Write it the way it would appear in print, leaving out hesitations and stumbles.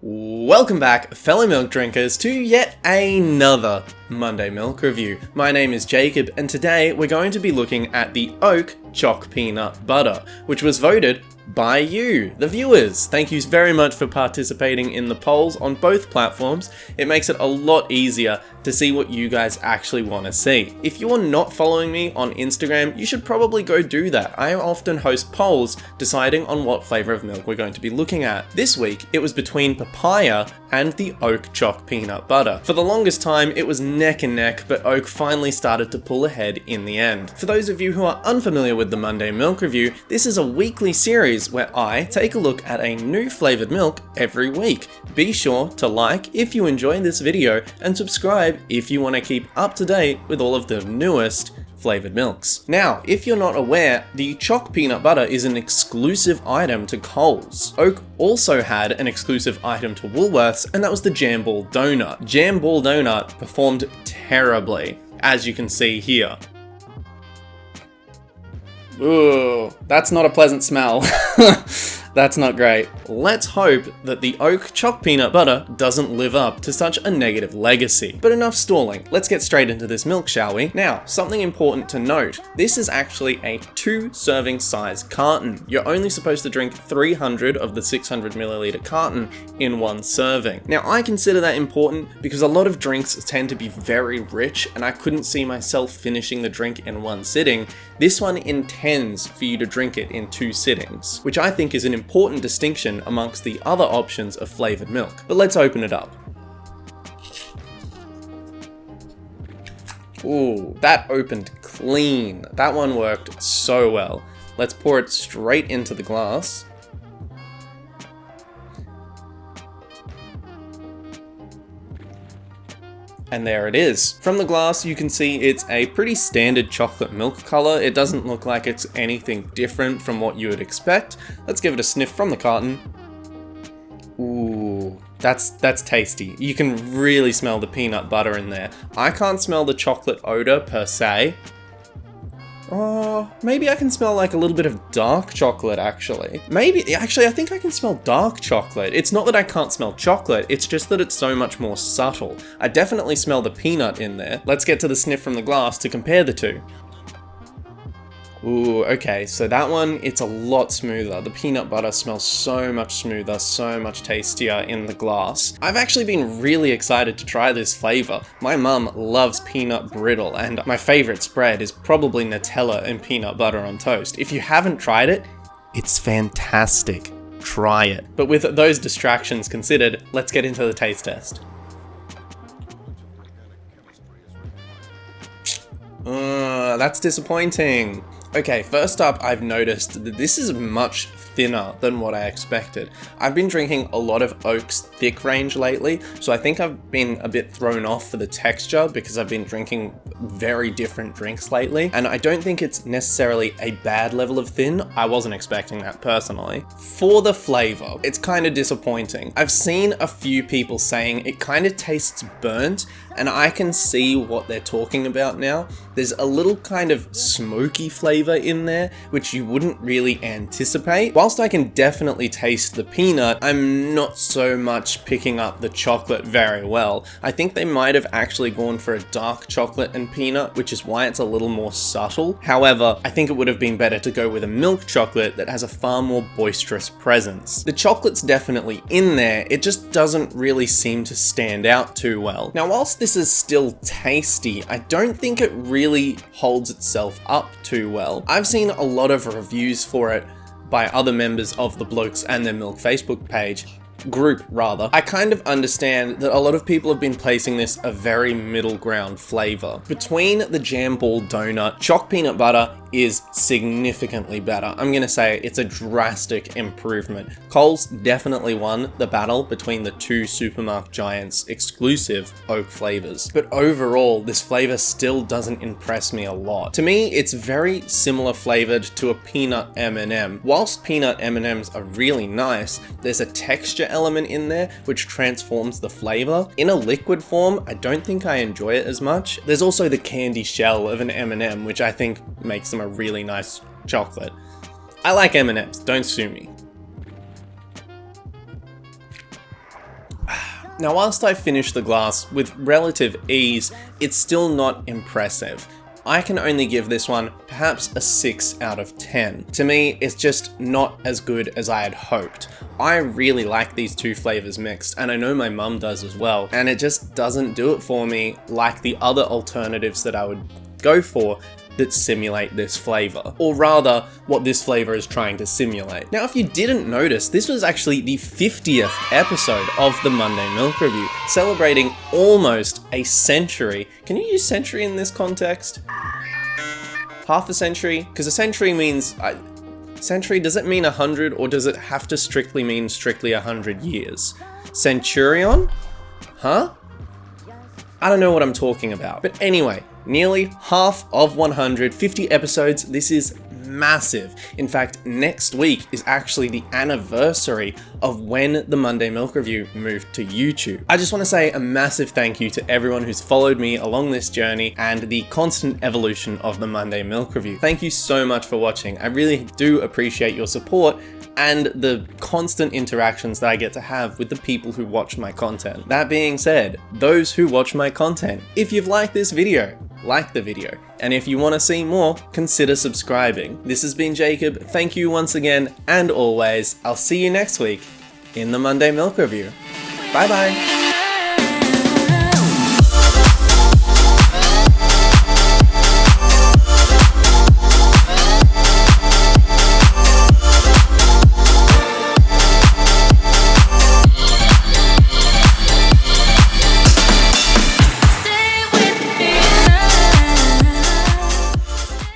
Welcome back, fellow milk drinkers, to yet another Monday Milk Review. My name is Jacob, and today we're going to be looking at the Oak Choc Peanut Butter, which was voted by you, the viewers. Thank you very much for participating in the polls on both platforms. It makes it a lot easier to see what you guys actually want to see. If you're not following me on Instagram, you should probably go do that. I often host polls deciding on what flavour of milk we're going to be looking at. This week, it was between papaya and the Oak Choc Peanut Butter. For the longest time, it was neck and neck, but Oak finally started to pull ahead in the end. For those of you who are unfamiliar with the Monday Milk Review, this is a weekly series where I take a look at a new flavoured milk every week. Be sure to like if you enjoy this video and subscribe if you want to keep up to date with all of the newest flavoured milks. Now, if you're not aware, the Choc Peanut Butter is an exclusive item to COLES. Oak also had an exclusive item to Woolworths, and that was the Jam Ball Donut. Jam Ball Donut performed terribly, as you can see here. Ooh, that's not a pleasant smell. That's not great. Let's hope that the Oak Choc Peanut Butter doesn't live up to such a negative legacy. But enough stalling, let's get straight into this milk, shall we? Now, something important to note, this is actually a 2-serving size carton. You're only supposed to drink 300 of the 600ml carton in one serving. Now, I consider that important because a lot of drinks tend to be very rich and I couldn't see myself finishing the drink in one sitting. This one intends for you to drink it in 2 sittings, which I think is an important distinction amongst the other options of flavoured milk. But let's open it up. Ooh, that opened clean. That one worked so well. Let's pour it straight into the glass. And there it is. From the glass, you can see it's a pretty standard chocolate milk color. It doesn't look like it's anything different from what you would expect. Let's give it a sniff from the carton. Ooh, that's tasty. You can really smell the peanut butter in there. I can't smell the chocolate odor per se. Oh, maybe I can smell like a little bit of dark chocolate, actually. Actually, I think I can smell dark chocolate. It's not that I can't smell chocolate, it's just that it's so much more subtle. I definitely smell the peanut in there. Let's get to the sniff from the glass to compare the two. Ooh, okay, so that one, it's a lot smoother. The peanut butter smells so much smoother, so much tastier in the glass. I've actually been really excited to try this flavour. My mum loves peanut brittle, and my favourite spread is probably Nutella and peanut butter on toast. If you haven't tried it, it's fantastic. Try it. But with those distractions considered, let's get into the taste test. That's disappointing. Okay, first up, I've noticed that this is much thinner than what I expected. I've been drinking a lot of Oak's thick range lately, so I think I've been a bit thrown off for the texture because I've been drinking very different drinks lately, and I don't think it's necessarily a bad level of thin. I wasn't expecting that personally. For the flavor, it's kind of disappointing. I've seen a few people saying it kind of tastes burnt, and I can see what they're talking about now. There's a little kind of smoky flavor in there, which you wouldn't really anticipate. Whilst I can definitely taste the peanut, I'm not so much picking up the chocolate very well. I think they might have actually gone for a dark chocolate and peanut, which is why it's a little more subtle. However, I think it would have been better to go with a milk chocolate that has a far more boisterous presence. The chocolate's definitely in there, it just doesn't really seem to stand out too well. Now, whilst this is still tasty, I don't think it really holds itself up too well. I've seen a lot of reviews for it by other members of the Blokes and Their Milk Facebook group rather. I kind of understand that a lot of people have been placing this a very middle ground flavor. Between the Jam Ball Donut, Choc Peanut Butter is significantly better. I'm gonna say it's a drastic improvement. COLES definitely won the battle between the two supermarket giants' exclusive Oak flavors. But overall, this flavor still doesn't impress me a lot. To me, it's very similar flavored to a peanut M&M. Whilst peanut M&Ms are really nice, there's a texture element in there which transforms the flavor. In a liquid form, I don't think I enjoy it as much. There's also the candy shell of an M&M, which I think makes them a really nice chocolate. I like M&Ms, don't sue me. Now, whilst I finished the glass with relative ease, it's still not impressive. I can only give this one perhaps a 6 out of 10. To me, it's just not as good as I had hoped. I really like these two flavors mixed, and I know my mum does as well, and it just doesn't do it for me like the other alternatives that I would go for that simulate this flavor, or rather what this flavor is trying to simulate. Now, if you didn't notice, this was actually the 50th episode of the Monday Milk Review, celebrating almost a century. Can you use century in this context? Half a century? Because a century means... century, does it mean 100, or does it have to strictly mean 100 years? Centurion? Huh? I don't know what I'm talking about. But anyway, nearly half of 150 episodes. This is massive. In fact, next week is actually the anniversary of when the Monday Milk Review moved to YouTube. I just want to say a massive thank you to everyone who's followed me along this journey and the constant evolution of the Monday Milk Review. Thank you so much for watching. I really do appreciate your support and the constant interactions that I get to have with the people who watch my content. That being said, those who watch my content, if you've liked this video, like the video, and if you want to see more, consider subscribing. This has been Jacob, thank you once again, and always, I'll see you next week in the Monday Milk Review. Bye bye!